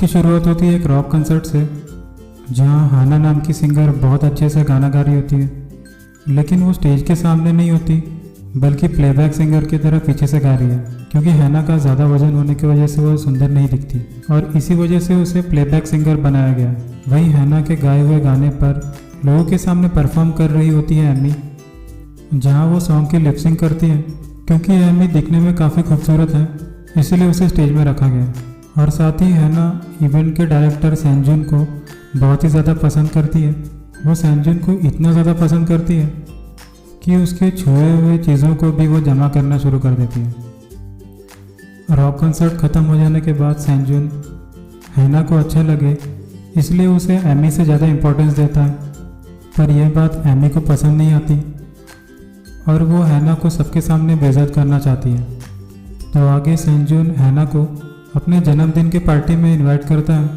इसकी शुरुआत होती है एक रॉक कंसर्ट से, जहां हाना नाम की सिंगर बहुत अच्छे से गाना गा रही होती है, लेकिन वो स्टेज के सामने नहीं होती बल्कि प्लेबैक सिंगर की तरह पीछे से गा रही है, क्योंकि हैना का ज़्यादा वजन होने की वजह से वो सुंदर नहीं दिखती और इसी वजह से उसे प्लेबैक सिंगर बनाया गया। वहीं हैना के गाए हुए गाने पर लोगों के सामने परफॉर्म कर रही होती है एमी, जहां वो सॉन्ग की लिपसिंग करती है। क्योंकि एमी दिखने में काफ़ी खूबसूरत है, इसीलिए उसे स्टेज में रखा गया। और साथ ही हैना इवेंट के डायरेक्टर सैनजुन को बहुत ही ज़्यादा पसंद करती है। वो सैनजुन को इतना ज़्यादा पसंद करती है कि उसके छुए हुए चीज़ों को भी वो जमा करना शुरू कर देती है। रॉक कंसर्ट ख़त्म हो जाने के बाद सैनजुन हैना को अच्छा लगे इसलिए उसे एमी से ज़्यादा इम्पोर्टेंस देता है, पर यह बात एमी को पसंद नहीं आती और वो हैना को सबके सामने बेइज्जत करना चाहती है। तो आगे सैनजुन हैना को अपने जन्मदिन के पार्टी में इनवाइट करता है।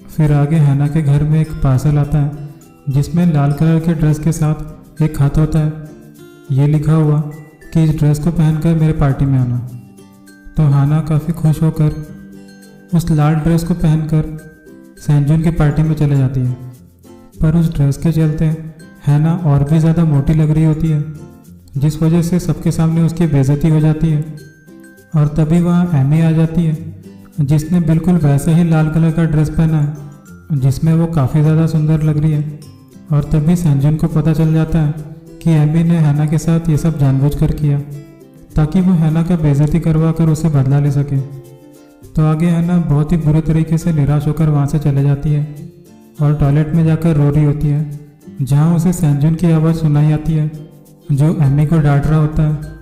फिर आगे हैना के घर में एक पार्सल आता है जिसमें लाल कलर के ड्रेस के साथ एक खत होता है, ये लिखा हुआ कि इस ड्रेस को पहनकर मेरे पार्टी में आना। तो हैना काफ़ी खुश होकर उस लाल ड्रेस को पहनकर सैनजुन की पार्टी में चले जाती है, पर उस ड्रेस के चलते हैना और भी ज़्यादा मोटी लग रही होती है, जिस वजह से सबके सामने उसकी बेइज्जती हो जाती है। और तभी वहाँ एमी आ जाती है जिसने बिल्कुल वैसा ही लाल कलर का ड्रेस पहना है, जिसमें वो काफ़ी ज़्यादा सुंदर लग रही है। और तभी सैनजुन को पता चल जाता है कि एमी ने हैना के साथ ये सब जानबूझकर किया ताकि वो हैना का बेइज्जती करवा कर उसे बदला ले सके। तो आगे हैना बहुत ही बुरे तरीके से निराश होकर वहाँ से चले जाती है और टॉयलेट में जाकर रो रही होती है, जहाँ उसे सैनजुन की आवाज़ सुनाई आती है जो एमी को डांट रहा होता है।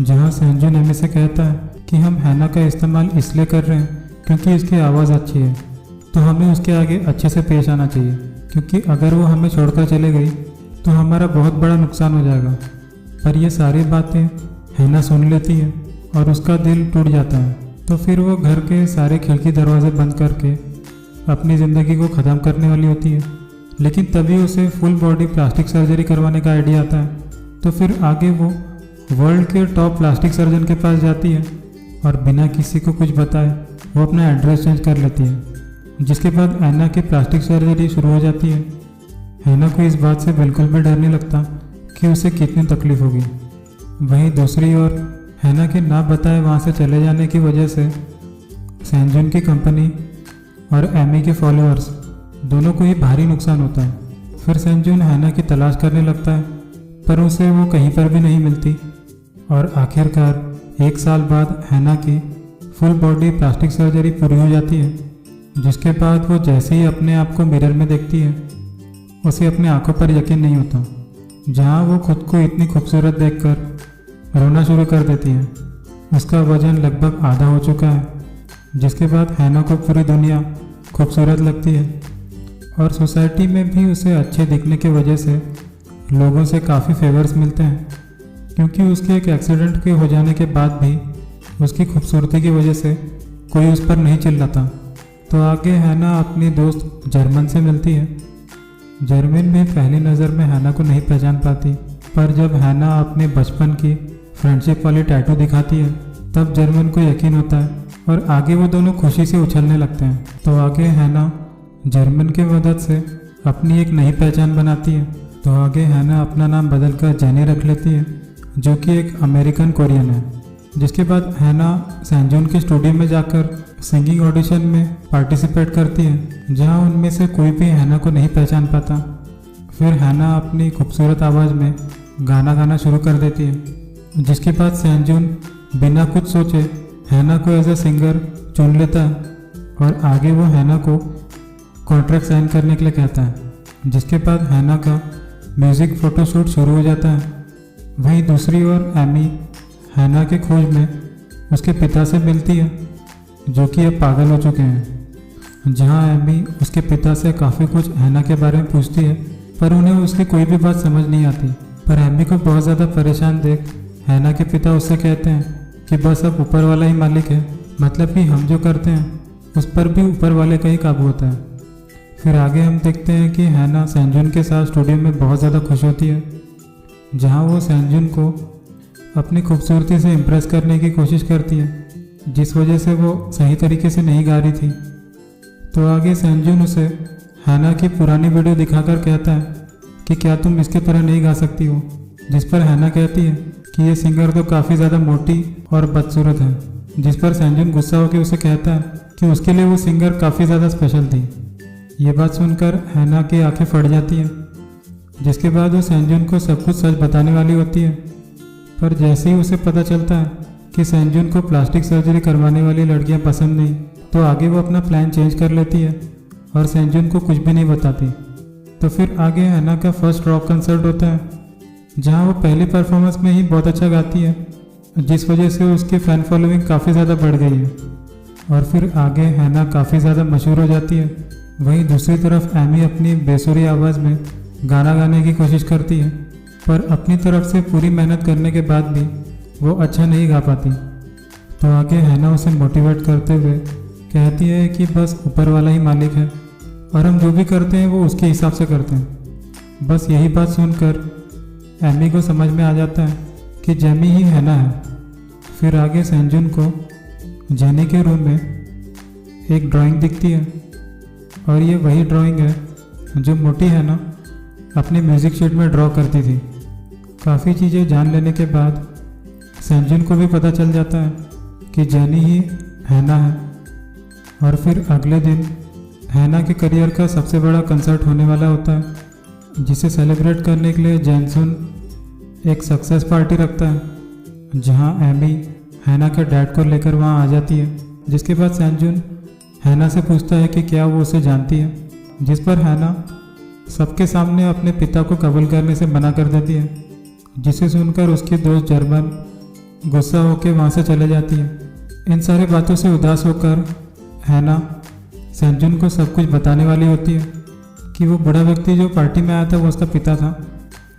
जहाँ सैनजुन एमी से कहता है कि हम हैना का इस्तेमाल इसलिए कर रहे हैं क्योंकि इसकी आवाज़ अच्छी है, तो हमें उसके आगे अच्छे से पेश आना चाहिए, क्योंकि अगर वो हमें छोड़कर चले गई तो हमारा बहुत बड़ा नुकसान हो जाएगा। पर ये सारी बातें हैना सुन लेती है और उसका दिल टूट जाता है। तो फिर वो घर के सारे खिड़की दरवाजे बंद करके अपनी ज़िंदगी को ख़त्म करने वाली होती है। लेकिन तभी उसे फुल बॉडी प्लास्टिक सर्जरी करवाने का आइडिया आता है। तो फिर आगे वो वर्ल्ड के टॉप प्लास्टिक सर्जन के पास जाती है और बिना किसी को कुछ बताए वो अपना एड्रेस चेंज कर लेती है, जिसके बाद हैना की प्लास्टिक सर्जरी शुरू हो जाती है। हैना को इस बात से बिल्कुल भी डर नहीं लगता कि उसे कितनी तकलीफ होगी। वहीं दूसरी ओर हैना के ना बताए वहाँ से चले जाने की वजह से सैनजुन की कंपनी और एमी के फॉलोअर्स दोनों को ही भारी नुकसान होता है। फिर सैनजुन हैना की तलाश करने लगता है, पर उसे वो कहीं पर भी नहीं मिलती और आखिरकार 1 साल बाद हैना की फुल बॉडी प्लास्टिक सर्जरी पूरी हो जाती है, जिसके बाद वो जैसे ही अपने आप को मिरर में देखती है उसे अपने आंखों पर यकीन नहीं होता, जहाँ वो खुद को इतनी खूबसूरत देखकर रोना शुरू कर देती है। उसका वजन लगभग आधा हो चुका है, जिसके बाद हैना को पूरी दुनिया खूबसूरत लगती है और सोसाइटी में भी उसे अच्छे दिखने की वजह से लोगों से काफ़ी फेवर्स मिलते हैं, क्योंकि उसके एक एक्सीडेंट के हो जाने के बाद भी उसकी खूबसूरती की वजह से कोई उस पर नहीं चिल्लाता। तो आगे हैना अपनी दोस्त जर्मन से मिलती है। जर्मन भी पहली नज़र में हैना को नहीं पहचान पाती, पर जब हैना अपने बचपन की फ्रेंडशिप वाली टैटू दिखाती है तब जर्मन को यकीन होता है और आगे वो दोनों खुशी से उछलने लगते हैं। तो आगे हैना जर्मन की मदद से अपनी एक नई पहचान बनाती है। तो आगे हैना अपना नाम बदलकर जेनी रख लेती है, जो कि एक अमेरिकन कोरियन है। जिसके बाद हैना सैनजुन के स्टूडियो में जाकर सिंगिंग ऑडिशन में पार्टिसिपेट करती है, जहां उनमें से कोई भी हैना को नहीं पहचान पाता। फिर हैना अपनी खूबसूरत आवाज़ में गाना गाना शुरू कर देती है, जिसके बाद सैनजुन बिना कुछ सोचे हैना को एज ए सिंगर चुन लेता है और आगे वो हैना को कॉन्ट्रैक्ट साइन करने के लिए कहता है। जिसके बाद हैना का म्यूज़िक फ़ोटोशूट शुरू हो जाता है। वहीं दूसरी ओर एमी हैना के खोज में उसके पिता से मिलती है, जो कि अब पागल हो चुके हैं। जहां एमी उसके पिता से काफ़ी कुछ हैना के बारे में पूछती है, पर उन्हें उसकी कोई भी बात समझ नहीं आती। पर एमी को बहुत ज़्यादा परेशान देख हैना के पिता उससे कहते हैं कि बस अब ऊपर वाला ही मालिक है, मतलब कि हम जो करते हैं उस पर भी ऊपर वाले का ही काबू होता है। फिर आगे हम देखते हैं कि हैना सैनजुन के साथ स्टूडियो में बहुत ज़्यादा खुश होती है, जहां वो सैनजुन को अपनी खूबसूरती से इम्प्रेस करने की कोशिश करती है, जिस वजह से वो सही तरीके से नहीं गा रही थी। तो आगे सैनजुन उसे हैना की पुरानी वीडियो दिखाकर कहता है कि क्या तुम इसके तरह नहीं गा सकती हो, जिस पर हैना कहती है कि ये सिंगर तो काफ़ी ज़्यादा मोटी और बदसूरत है, जिस पर सैनजुन गुस्सा होकर उसे कहता है कि उसके लिए वो सिंगर काफ़ी ज़्यादा स्पेशल थी। ये बात सुनकर हैना की आंखें फट जाती हैं, जिसके बाद वो सैनजुन को सब कुछ सच बताने वाली होती है। पर जैसे ही उसे पता चलता है कि सैनजुन को प्लास्टिक सर्जरी करवाने वाली लड़कियां पसंद नहीं, तो आगे वो अपना प्लान चेंज कर लेती है और सैनजुन को कुछ भी नहीं बताती। तो फिर आगे हैना का फर्स्ट रॉक कंसर्ट होता है, जहां वो पहली परफॉर्मेंस में ही बहुत अच्छा गाती है, जिस वजह से उसकी फ़ैन फॉलोइंग काफ़ी ज़्यादा बढ़ गई है और फिर आगे हैना काफ़ी ज़्यादा मशहूर हो जाती है। वहीं दूसरी तरफ एमी अपनी बेसुरी आवाज़ में गाना गाने की कोशिश करती है, पर अपनी तरफ से पूरी मेहनत करने के बाद भी वो अच्छा नहीं गा पाती। तो आगे हैना उसे मोटिवेट करते हुए कहती है कि बस ऊपर वाला ही मालिक है और हम जो भी करते हैं वो उसके हिसाब से करते हैं। बस यही बात सुनकर एमी को समझ में आ जाता है कि जेमी ही हैना है। फिर आगे सैनजुन को जेनी के रूम में एक ड्राइंग दिखती है और ये वही ड्राइंग है जो मोटी हैना अपने म्यूज़िक शीट में ड्रॉ करती थी। काफ़ी चीज़ें जान लेने के बाद सैनजुन को भी पता चल जाता है कि जेनी ही हैना है और फिर अगले दिन हैना के करियर का सबसे बड़ा कंसर्ट होने वाला होता है, जिसे सेलिब्रेट करने के लिए जैनसुन एक सक्सेस पार्टी रखता है, जहां एमी हैना के डैड को लेकर वहां आ जाती है। जिसके बाद सैनजुन हैना से पूछता है कि क्या वो उसे जानती है, जिस पर हैना सबके सामने अपने पिता को कबूल करने से मना कर देती है, जिसे सुनकर उसकी दोस्त जर्मन गुस्सा होकर वहाँ से चले जाती है। इन सारी बातों से उदास होकर हैना सैनजुन को सब कुछ बताने वाली होती है कि वो बूढ़ा व्यक्ति जो पार्टी में आया था वो उसका पिता था,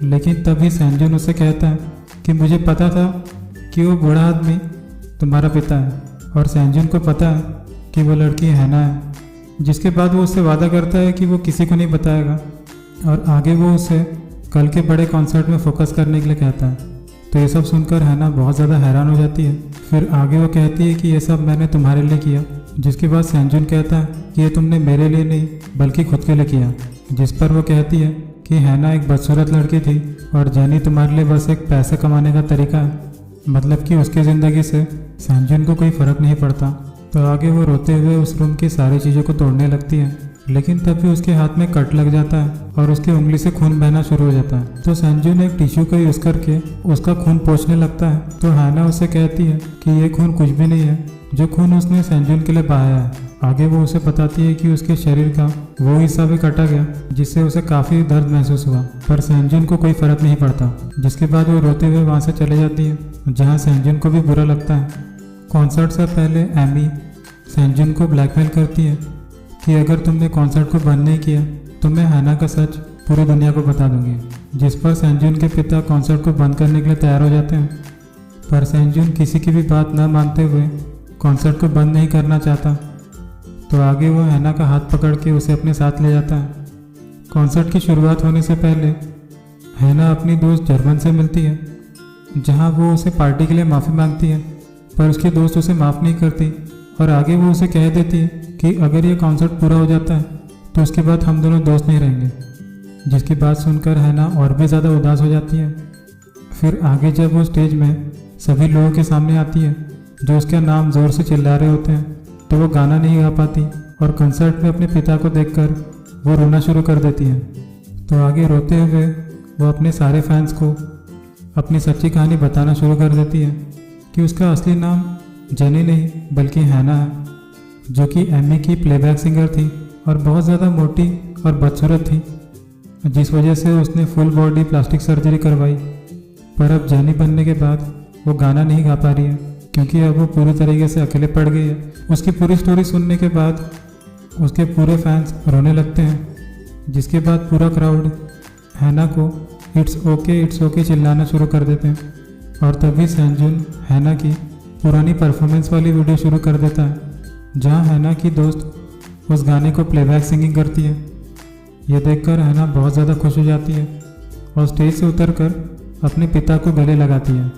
लेकिन तभी सैनजुन उसे कहता है कि मुझे पता था कि वो बूढ़ा आदमी तुम्हारा पिता है, और सैनजुन को पता है कि वो लड़की हैना है। जिसके बाद वो उससे वादा करता है कि वो किसी को नहीं बताएगा और आगे वो उसे कल के बड़े कॉन्सर्ट में फोकस करने के लिए कहता है। तो ये सब सुनकर हैना बहुत ज़्यादा हैरान हो जाती है। फिर आगे वो कहती है कि ये सब मैंने तुम्हारे लिए किया, जिसके बाद सैनजुन कहता है कि ये तुमने मेरे लिए नहीं बल्कि खुद के लिए किया, जिस पर वो कहती है कि हैना एक बदसूरत लड़की थी और जेनी तुम्हारे लिए बस एक पैसे कमाने का तरीका है, मतलब कि उसकी ज़िंदगी से सैनजुन को कोई फ़र्क नहीं पड़ता। तो आगे वो रोते हुए उस रूम की सारी चीज़ों को तोड़ने लगती है, लेकिन तभी उसके हाथ में कट लग जाता है और उसकी उंगली से खून बहना शुरू हो जाता है। तो सैनजुन एक टिश्यू का यूज़ करके उसका खून पोंछने लगता है। तो हैना उसे कहती है कि ये खून कुछ भी नहीं है, जो खून उसने सैनजुन के लिए बहाया है। आगे वो उसे बताती है कि उसके शरीर का वो हिस्सा भी कटा गया, जिससे उसे काफ़ी दर्द महसूस हुआ, पर सैनजुन को कोई फ़र्क नहीं पड़ता। जिसके बाद वो रोते हुए वहाँ से चले जाती है, जहाँ सैनजुन को भी बुरा लगता है। कॉन्सर्ट से पहले एमी सैनजुन को ब्लैकमेल करती है कि अगर तुमने कॉन्सर्ट को बंद नहीं किया तो मैं हैना का सच पूरी दुनिया को बता दूंगी, जिस पर सैनजुन के पिता कॉन्सर्ट को बंद करने के लिए तैयार हो जाते हैं। पर सैनजुन किसी की भी बात न मानते हुए कॉन्सर्ट को बंद नहीं करना चाहता। तो आगे वो हैना का हाथ पकड़ के उसे अपने साथ ले जाता है। कॉन्सर्ट की शुरुआत होने से पहले हैना अपनी दोस्त जर्मन से मिलती है, जहाँ वो उसे पार्टी के लिए माफ़ी मांगती है, पर उसकी दोस्त उसे माफ़ नहीं करती और आगे वो उसे कह देती है कि अगर ये कॉन्सर्ट पूरा हो जाता है तो उसके बाद हम दोनों दोस्त नहीं रहेंगे। जिसकी बात सुनकर हैना और भी ज़्यादा उदास हो जाती है। फिर आगे जब वो स्टेज में सभी लोगों के सामने आती है जो उसका नाम ज़ोर से चिल्ला रहे होते हैं, तो वो गाना नहीं गा पाती और कंसर्ट में अपने पिता को देखकर वो रोना शुरू कर देती है। तो आगे रोते हुए वो अपने सारे फैंस को अपनी सच्ची कहानी बताना शुरू कर देती है कि उसका असली नाम जेनी नहीं बल्कि हैना है, जो कि एमी की प्लेबैक सिंगर थी और बहुत ज़्यादा मोटी और बदसूरत थी, जिस वजह से उसने फुल बॉडी प्लास्टिक सर्जरी करवाई। पर अब जेनी बनने के बाद वो गाना नहीं गा पा रही है, क्योंकि अब वो पूरी तरीके से अकेले पड़ गई है। उसकी पूरी स्टोरी सुनने के बाद उसके पूरे फैंस रोने लगते हैं, जिसके बाद पूरा क्राउड हैना को इट्स ओके चिल्लाना शुरू कर देते हैं। और तभी सैनजुन हैना की पुरानी परफॉर्मेंस वाली वीडियो शुरू कर देता है, जहां हैना की दोस्त उस गाने को प्लेबैक सिंगिंग करती है। यह देखकर हैना बहुत ज़्यादा खुश हो जाती है और स्टेज से उतरकर अपने पिता को गले लगाती है।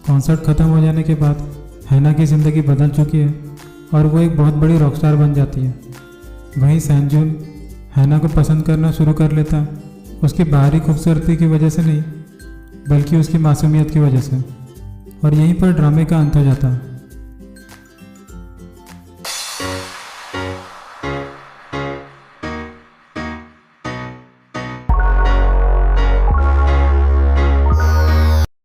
कॉन्सर्ट ख़त्म हो जाने के बाद हैना की ज़िंदगी बदल चुकी है और वो एक बहुत बड़ी रॉक स्टार बन जाती है। वहीं सैनजुन हैना को पसंद करना शुरू कर लेता, उसकी बाहरी खूबसूरती की वजह से नहीं बल्कि उसकी मासूमियत की वजह से। और यहीं पर ड्रामे का अंत हो जाता।